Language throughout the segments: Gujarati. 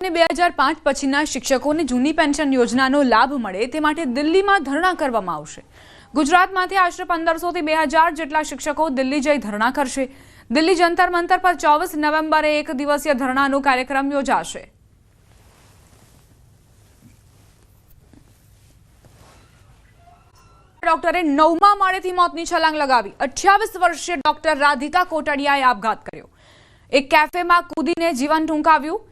2005 પછીના શિક્ષકોને જૂની પેન્શન યોજનાનો લાભ મળે તે માટે દિલ્હીમાં ધરણા કરવામાં આવશે। ગુજરાતમાંથી આશરે 1500 થી 2000 જેટલા શિક્ષકો દિલ્હી જઈ ધરણા કરશે। દિલ્હી જંતર મંતર પર 24 નવેમ્બરે એક દિવસીય ધરણાનો કાર્યક્રમ યોજાશે। ડોક્ટરે 9મા માળેથી મોતની છલાંગ લગાવી। 28 વર્ષીય ડોક્ટર રાધિકા કોટડિયાએ આપઘાત કર્યો। એક કેફેમાં કૂદીને જીવન ટૂંકાવ્યું।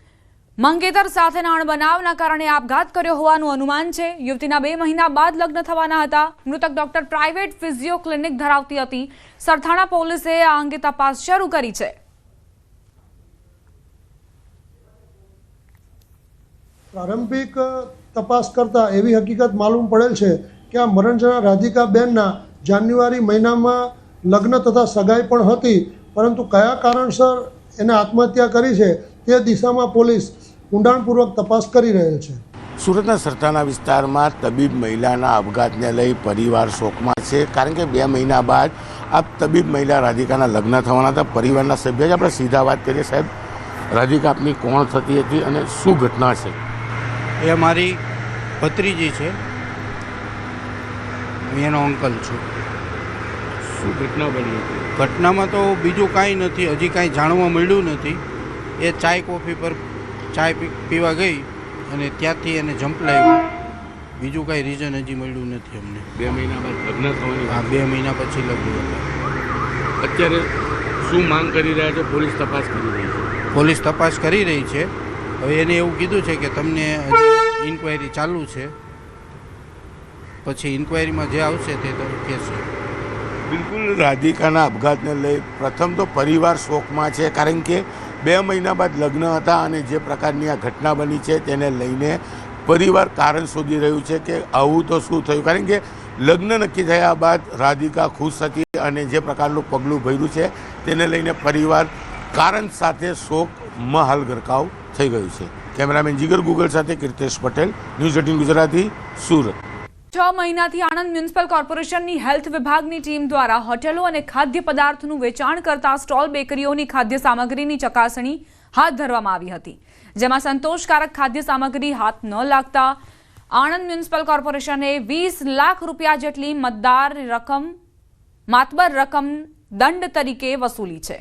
મંગેતર સાથેના અણબનાવના કારણે આપઘાત કર્યો હોવાનું અનુમાન છે। યુવતીના 2 મહિના બાદ લગ્ન થવાના હતા। મૃતક ડોક્ટર પ્રાઇવેટ ફિઝિયો ક્લિનિક ધરાવતી હતી। સરથાણા પોલીસે આ અંગે તપાસ શરૂ કરી છે। પ્રારંભિક તપાસ કરતા એવી હકીકત માલુમ પડેલ છે કે આ મરણજના રાધિકાબેનના જાન્યુઆરી મહિનામાં લગ્ન તથા સગાઈ પણ હતી, પરંતુ કયા કારણસર એને આત્મહત્યા કરી છે તે દિશામાં પોલીસ ઊંડાણપૂર્વક તપાસ કરી રહેલ છે। સુરતના સરથાણા વિસ્તારમાં તબીબ મહિલાના આપઘાતને લઈ પરિવાર શોકમાં છે, કારણ કે 2 મહિના બાદ આ તબીબ મહિલા રાધિકાના લગ્ન થવાના હતા। પરિવારના સભ્ય આપણે સીધા વાત કરીએ। સાહેબ, રાધિકા આપની કોણ થતી હતી અને શું ઘટના છે? એ મારી ભત્રીજી છે, એનો અંકલ છું। શું ઘટના બની હતી? ઘટનામાં તો બીજું કાંઈ નથી, હજી કાંઈ જાણવા મળ્યું નથી। એ ચાય કોફી પર ચાય પીવા ગઈ અને ત્યાંથી એને ઝંપલાવ્યું। બીજું કાંઈ રીઝન હજી મળ્યું નથી અમને। 2 મહિના બાદ લગ્ન થવાની? હા, 2 મહિના પછી લગ્ન હતા। અત્યારે શું માંગ કરી રહ્યા છે? પોલીસ તપાસ કરી રહી છે? પોલીસ તપાસ કરી રહી છે। હવે એને એવું કીધું છે કે તમને હજી ઇન્ક્વાયરી ચાલુ છે, પછી ઇન્ક્વાયરીમાં જે આવશે તે તો કહેશે। બિલકુલ, રાધિકાના આપઘાતને લઈ પ્રથમ તો પરિવાર શોકમાં છે, કારણ કે 2 મહિના બાદ લગ્ન હતા અને જે પ્રકારની આ ઘટના બની છે તેને લઈને પરિવાર કારણ શોધી રહ્યું છે કે આવું તો શું થયું, કારણ કે લગ્ન નક્કી થયા બાદ રાધિકા ખુશ હતી અને જે પ્રકારનું પગલું ભર્યું છે તેને લઈને પરિવાર કારણ સાથે શોકમાં હાલ ગરકાવ થઈ ગયું છે। કેમેરામેન જીગર ગુગલ સાથે કીર્તેશ પટેલ, ન્યૂઝ 18 ગુજરાતી, સુરત। 6 મહિનાથી આણંદ મ્યુનિસિપલ કોર્પોરેશનની હેલ્થ વિભાગની ટીમ દ્વારા હોટેલો અને ખાદ્ય પદાર્થનું વેચાણ કરતા સ્ટોલ બેકરીઓની ખાદ્ય સામગ્રીની ચકાસણી હાથ ધરવામાં આવી હતી, જેમાં સંતોષકારક ખાદ્ય સામગ્રી હાથ ન લાગતા આણંદ મ્યુનિસિપલ કોર્પોરેશને 20 લાખ રૂપિયા જેટલી માતબર રકમ દંડ તરીકે વસૂલી છે।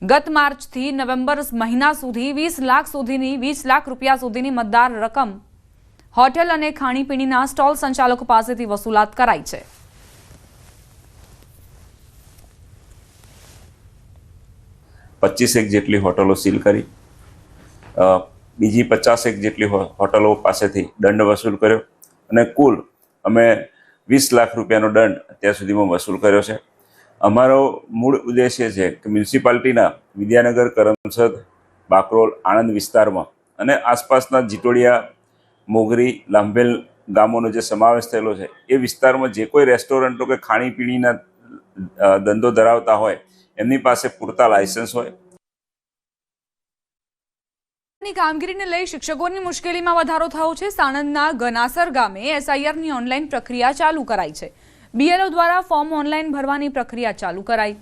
ગત માર્ચથી નવેમ્બર મહિના સુધી 20 લાખ રૂપિયા સુધીની મતદાર રકમ હોટેલ અને ખાણીપીણીના સ્ટોલ સંચાલકો પાસેથી વસૂલાત કરાઈ છે। 25 જેટલી હોટલો સીલ કરી, બીજી 50 જેટલી હોટલો પાસેથી દંડ વસૂલ કર્યો અને કુલ અમે 20 લાખ રૂપિયાનો દંડ અત્યાર સુધીમાં વસૂલ કર્યો છે। અમારો મૂળ ઉદ્દેશ્ય છે કે મ્યુનિસિપાલિટીના વિદ્યાનગર, કરમસદ, બાકરોલ, આણંદ વિસ્તારમાં અને આસપાસના જીટોડિયા, મોગરી, લાંભેલ ગામોનો જે સમાવેશ થયેલો છે એ વિસ્તારમાં જે કોઈ રેસ્ટોરન્ટો કે ખાણીપીણીના ધંધો ધરાવતા હોય એમની પાસે પૂરતા લાયસન્સ હોય। કામગીરીને લઈ શિક્ષકોની મુશ્કેલીમાં વધારો થયો છે। સાણંદના ગનાસર ગામે એસઆઈઆરની ઓનલાઈન પ્રક્રિયા ચાલુ કરાઈ છે। બીએલઓ દ્વારા ફોર્મ ઓનલાઈન ભરવાની પ્રક્રિયા ચાલુ કરાઈ।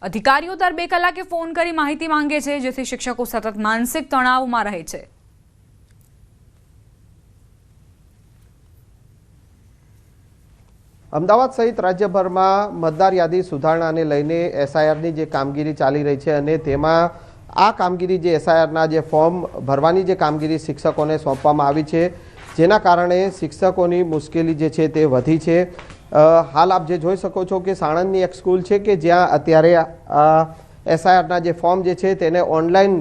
અધિકારીઓ દર 2 કલાકે ફોન કરી માહિતી માંગે છે, જેથી શિક્ષકો સતત માનસિક તણાવમાં રહે છે। અમદાવાદ સહિત રાજ્યભરમાં મતદાર યાદી સુધારણાને લઈને એસઆઈઆરની જે કામગીરી ચાલી રહી છે અને તેમાં આ કામગીરી જે એસઆઈઆરના જે ફોર્મ ભરવાની જે કામગીરી શિક્ષકોને સોંપવામાં આવી છે, જેના કારણે શિક્ષકોની મુશ્કેલી જે છે તે વધી છે। હાલ આપ જે જોઈ શકો છો કે સાણંદની એક સ્કૂલ છે કે જ્યાં અત્યારે એસઆઈઆરના જે ફોર્મ જે છે તેને ઓનલાઈન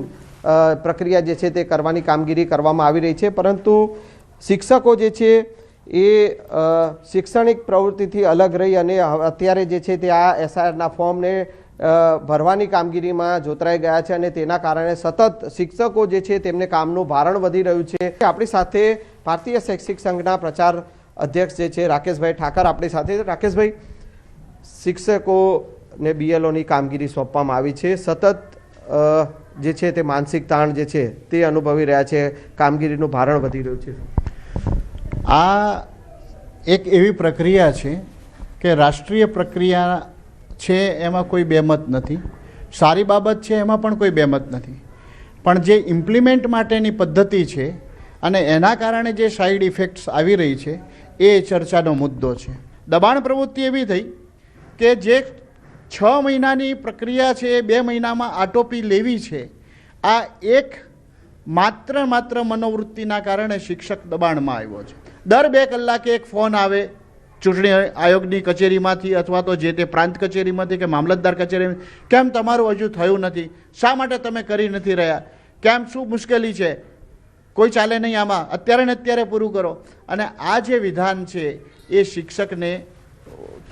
પ્રક્રિયા જે છે તે કરવાની કામગીરી કરવામાં આવી રહી છે, પરંતુ શિક્ષકો જે છે એ શૈક્ષણિક પ્રવૃત્તિથી અલગ રહી અને અત્યારે જે છે તે આ એસઆઈઆરના ફોર્મને ભરવાની કામગીરીમાં જોતરાઈ ગયા છે અને તેના કારણે સતત શિક્ષકો જે છે તેમને કામનું ભારણ વધી રહ્યું છે। આપણી સાથે ભારતીય શૈક્ષિક સંઘના પ્રચાર અધ્યક્ષ જે છે રાકેશભાઈ ઠાકર આપણી સાથે। રાકેશભાઈ, શિક્ષકોને બીએલઓની કામગીરી સોંપવામાં આવી છે, સતત જે છે તે માનસિક તાણ જે છે તે અનુભવી રહ્યા છે, કામગીરીનું ભારણ વધી રહ્યું છે। આ એક એવી પ્રક્રિયા છે કે રાષ્ટ્રીય પ્રક્રિયા છે, એમાં કોઈ બેમત નથી। સારી બાબત છે, એમાં પણ કોઈ બેમત નથી। પણ જે ઇમ્પ્લિમેન્ટ માટેની પદ્ધતિ છે અને એના કારણે જે સાઈડ ઇફેક્ટ્સ આવી રહી છે એ ચર્ચાનો મુદ્દો છે. દબાણ પ્રવૃત્તિ એવી થઈ કે જે 6 મહિનાની પ્રક્રિયા છે એ 2 મહિનામાં આટોપી લેવી છે. આ એક માત્ર મનોવૃત્તિના કારણે શિક્ષક દબાણમાં આવ્યો છે. દર 2 કલાકે એક ફોન આવે ચૂંટણી આયોગની કચેરીમાંથી અથવા તો જે તે પ્રાંત કચેરીમાંથી કે મામલતદાર કચેરીમાંથી, કેમ તમારું હજુ થયું નથી, શા માટે તમે કરી નથી રહ્યા, કેમ શું મુશ્કેલી છે, કોઈ ચાલે નહીં આમાં, અત્યારે ને અત્યારે પૂરું કરો. અને આ જે વિધાન છે એ શિક્ષકને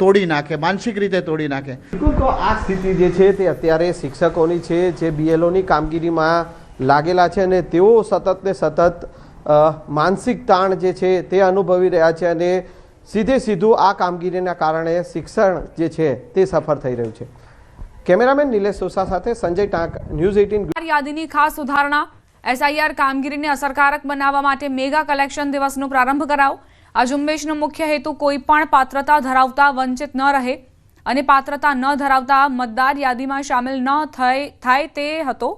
તોડી નાખે, માનસિક રીતે તોડી નાખે. બિલકુલ, તો આ સ્થિતિ જે છે તે અત્યારે શિક્ષકોની છે, જે BLOની કામગીરીમાં લાગેલા છે અને તેઓ સતત ને સતત માનસિક તાણ જે છે તે અનુભવી રહ્યા છે અને સીધું આ કામગીરીના કારણે શિક્ષણ જે છે તે સફળ થઈ રહ્યું છે. કેમેરામેન નિલેશ સોસા સાથે સંજય ટાંક, ન્યૂઝ 18. યાદીની ખાસ સુધારણા, SIR કામગીરીને અસરકારક બનાવવા માટે મેગા કલેક્શન દિવસનો પ્રારંભ કરાવો. આ ઝુંબેશનો મુખ્ય હેતુ કોઈ પણ પાત્રતા ધરાવતા વંચિત ન રહે અને પાત્રતા ન ધરાવતા મતદાર યાદીમાં સામેલ ન થાય તે હતો.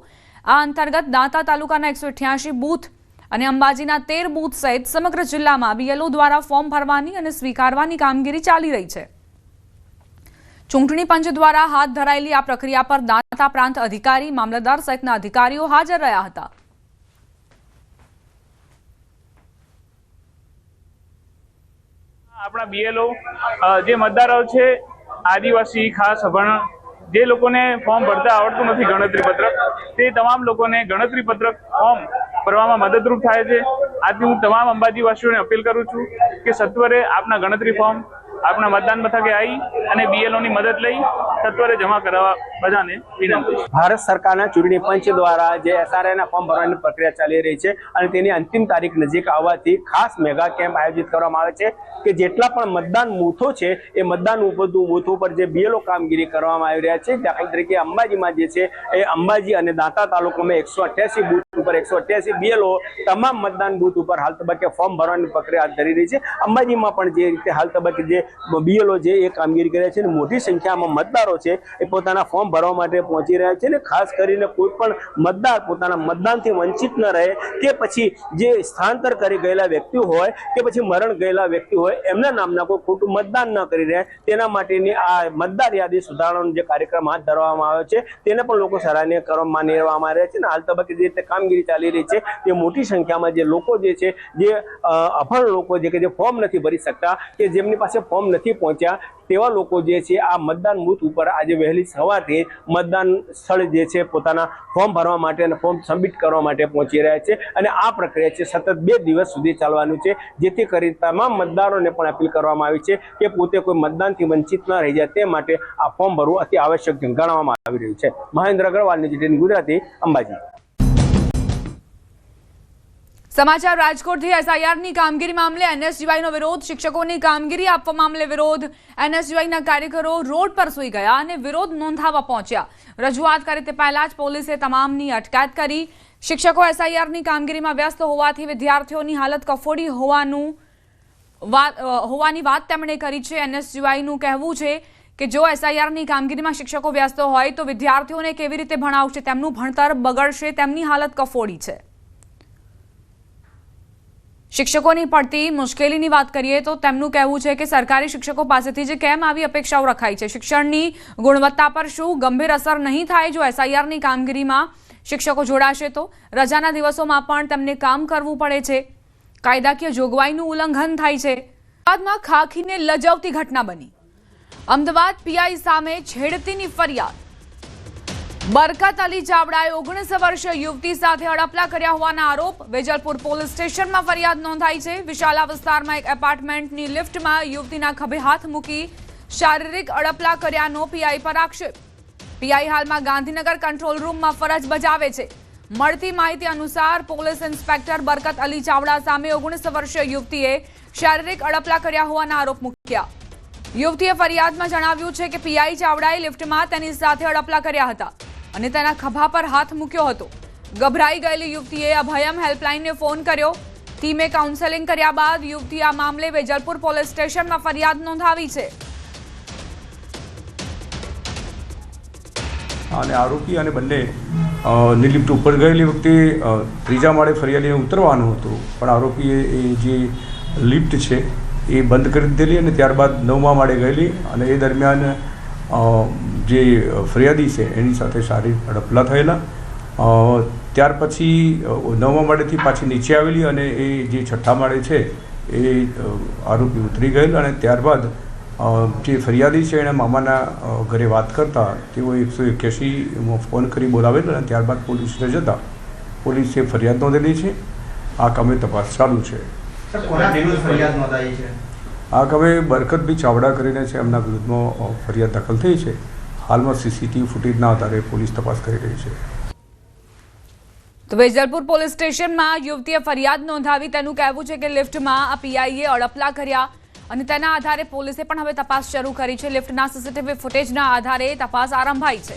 આ અંતર્ગત દાંતા તાલુકાના 188 બૂથ અને અંબાજીના 13 બૂથ સહિત સમગ્ર જિલ્લામાં BLO દ્વારા ફોર્મ ભરવાની અને સ્વીકારવાની કામગીરી ચાલી રહી છે. ચૂંટણી પંચ દ્વારા હાથ ધરાયેલી આ પ્રક્રિયા પર દાંતા પ્રાંત અધિકારી, મામલતદાર સહિતના અધિકારીઓ હાજર રહ્યા હતા. આપણા BLO જે મતદારો છે આદિવાસી, ખાસ અભણ, જે લોકોને ફોર્મ ભરતા આવડતું નથી ગણતરી પત્રક, તે તમામ લોકોને ગણતરી પત્રક ફોર્મ ભરવામાં મદદરૂપ થાય છે. આથી હું તમામ અંબાજીવાસીઓને અપીલ કરું છું કે સત્વરે આપના ગણતરી ફોર્મ આપના મતદાન મથકે આવી અને BLOની મદદ લઈ સત્વરે જમા કરાવવા બધાને વિનંતી. ભારત સરકારના ચૂંટણી પંચ દ્વારા જે SRIના ફોર્મ ભરવાની પ્રક્રિયા ચાલી રહી છે અને તેની અંતિમ તારીખ નજીક આવવાથી ખાસ મેગા કેમ્પ આયોજિત કરવામાં આવે છે કે જેટલા પણ મતદાન બૂથો છે એ મતદાન બૂથો પર જે BLO કામગીરી કરવામાં આવી રહ્યા છે. દાખલા તરીકે અંબાજીમાં જે છે એ અંબાજી અને દાંતા તાલુકામાં 188 બૂથ ઉપર 188 BLO તમામ મતદાન બૂથ ઉપર હાલ તબક્કે ફોર્મ ભરવાની પ્રક્રિયા હાથ ધરી રહી છે. અંબાજીમાં પણ જે રીતે હાલ તબક્કે જે BLO જે એ કામગીરી કરે છે અને મોટી સંખ્યામાં મતદારો છે એ પોતાના ફોર્મ ભરવા માટે પહોંચી રહ્યા છે. અને ખાસ કરીને કોઈ પણ મતદાર પોતાના મતદાનથી વંચિત ન રહે કે પછી જે સ્થળાંતર કરી ગયેલા વ્યક્તિ હોય કે પછી મરણ ગયેલા વ્યક્તિ હોય એમના નામના કોઈ ખોટું મતદાન ન કરી રહે તેના માટેની આ મતદાર યાદી સુધારણાનો જે કાર્યક્રમ હાથ ધરવામાં આવ્યો છે તેને પણ લોકો સરાહનીય કરવામાં માની રહેવામાં આવ્યા છે. અને હાલ તબક્કે જે રીતે કામગીરી ચાલી રહી છે તે મોટી સંખ્યામાં જે લોકો જે છે જે અભણ લોકો જે કે જે ફોર્મ નથી ભરી શકતા કે જેમની પાસે ફોર્મ નથી પહોંચ્યા તેવા લોકો જે છે આ મતદાન બૂથ ઉપર આજે વહેલી સવારથી મતદાન સ્થળ જે છે પોતાના ફોર્મ ભરવા માટે અને ફોર્મ સબમિટ કરવા માટે પહોંચી રહ્યા છે. અને આ પ્રક્રિયા છે સતત 2 દિવસ સુધી ચાલવાનું છે, જેથી કરી તમામ મતદારોને પણ અપીલ કરવામાં આવી છે કે પોતે કોઈ મતદાનથી વંચિત ન રહી જાય તે માટે આ ફોર્મ ભરવું અતિ આવશ્યક ગણવામાં આવી રહ્યું છે. મહેન્દ્ર અગ્રવાલ, ન્યૂઝ 18 ગુજરાતી, અંબાજી. સમાચાર રાજકોટથી. SIRની કામગીરી મામલે NSGYનો વિરોધ, શિક્ષકોની કામગીરી આપવા મામલે વિરોધ. NSGYના કાર્યકરો રોડ પર સૂઈ ગયા અને વિરોધ નોંધાવવા પહોંચ્યા. રજૂઆત કરી તે પહેલા જ પોલીસે તમામની અટકાયત કરી. શિક્ષકો SIRની કામગીરીમાં વ્યસ્ત હોવાથી વિદ્યાર્થીઓની હાલત કફોડી હોવાની વાત તેમણે કરી છે. NSGYનું કહેવું છે કે જો SIRની કામગીરીમાં શિક્ષકો વ્યસ્ત હોય તો વિદ્યાર્થીઓને કેવી રીતે ભણાવશે, તેમનું ભણતર બગડશે, તેમની હાલત કફોડી છે. શિક્ષકોની પડતી મુશ્કેલીની વાત કરીએ તો તેમનું કહેવું છે કે સરકારી શિક્ષકો પાસેથી જ કેમ આવી અપેક્ષાઓ રખાઈ છે. શિક્ષણની ગુણવત્તા પર શું ગંભીર અસર નહીં થાય જો SIRની કામગીરીમાં શિક્ષકો જોડાશે તો? રજાના દિવસોમાં પણ તેમને કામ કરવું પડે છે. કાયદાકીય જોગવાઈનું ઉલ્લંઘન થાય છે. અમદાવાદમાં ખાખીને લજાવતી ઘટના બની. અમદાવાદ PI સામે છેડતીની ફરિયાદ. બરકત અલી ચાવડાએ 19 વર્ષીય યુવતી સાથે અડપલા કર્યા હોવાના આરોપ. વેજલપુર પોલીસ સ્ટેશનમાં ફરિયાદ નોંધાઈ છે. વિશાલા વિસ્તારમાં એક એપાર્ટમેન્ટની લિફ્ટમાં યુવતીના ખભે હાથ મૂકી શારીરિક અડપલા કર્યાનો PI પર આક્ષેપ. PI હાલમાં ગાંધીનગર કંટ્રોલ રૂમમાં ફરજ બજાવે છે. મળતી માહિતી અનુસાર પોલીસ ઇન્સ્પેક્ટર બરકત અલી ચાવડા સામે 19 વર્ષીય યુવતીએ શારીરિક અડપલા કર્યા હોવાના આરોપ મૂક્યા. યુવતીએ ફરિયાદમાં જણાવ્યું છે કે PI ચાવડાએ લિફ્ટમાં તેની સાથે અડપલા કર્યા હતા અને તેના ખભા પર હાથ મૂક્યો હતો. ગભરાઈ ગયેલી યુવતીએ અભયમ હેલ્પલાઇનને ફોન કર્યો. ટીમે કાઉન્સેલિંગ કર્યા બાદ યુવતી આ મામલે વેજલપુર પોલીસ સ્ટેશનમાં ફરિયાદ નોંધાવી છે. અને આરોપી અને બંને ની લિફ્ટ ઉપર ગયેલી વખતે ત્રીજા માળે ફરિયાદીને ઉતરવાનું હતું, પણ આરોપીએ એ જે લિફ્ટ છે એ બંધ કરી દીધેલી અને ત્યારબાદ 9મા માળે ગયેલી અને એ દરમિયાન જે ફરિયાદી છે એની સાથે શારીરિક હડપલા થયેલા. ત્યાર પછી 9મા માળેથી પાછી નીચે આવેલી અને એ જે 6ઠ્ઠા માળે છે એ આરોપી ઉતરી ગયેલ અને ત્યારબાદ જે ફરિયાદી છે એણે મામાના ઘરે વાત કરતા તેઓ 181માં ફોન કરી બોલાવેલ અને ત્યારબાદ પોલીસ સ્ટેશન જતાં પોલીસે ફરિયાદ નોંધેલી છે. આ કામે તપાસ ચાલુ છે. આ કામે બરકતભાઈ ચાવડા કરીને છે, એમના વિરુદ્ધમાં ફરિયાદ દાખલ થઈ છે. હાલમાં સીસીટીવી ફૂટેજના આધારે પોલીસ તપાસ કરી રહી છે. તો વેજલપુર પોલીસ સ્ટેશનમાં યુવતીએ ફરિયાદ નોંધાવી. તેનું કહેવું છે કે લિફ્ટમાં આ પીઆઈએ અડપલા કર્યા અને તેના આધારે પોલીસે પણ હવે તપાસ શરૂ કરી છે. લિફ્ટના સીસીટીવી ફૂટેજના આધારે તપાસ આરંભાઈ છે.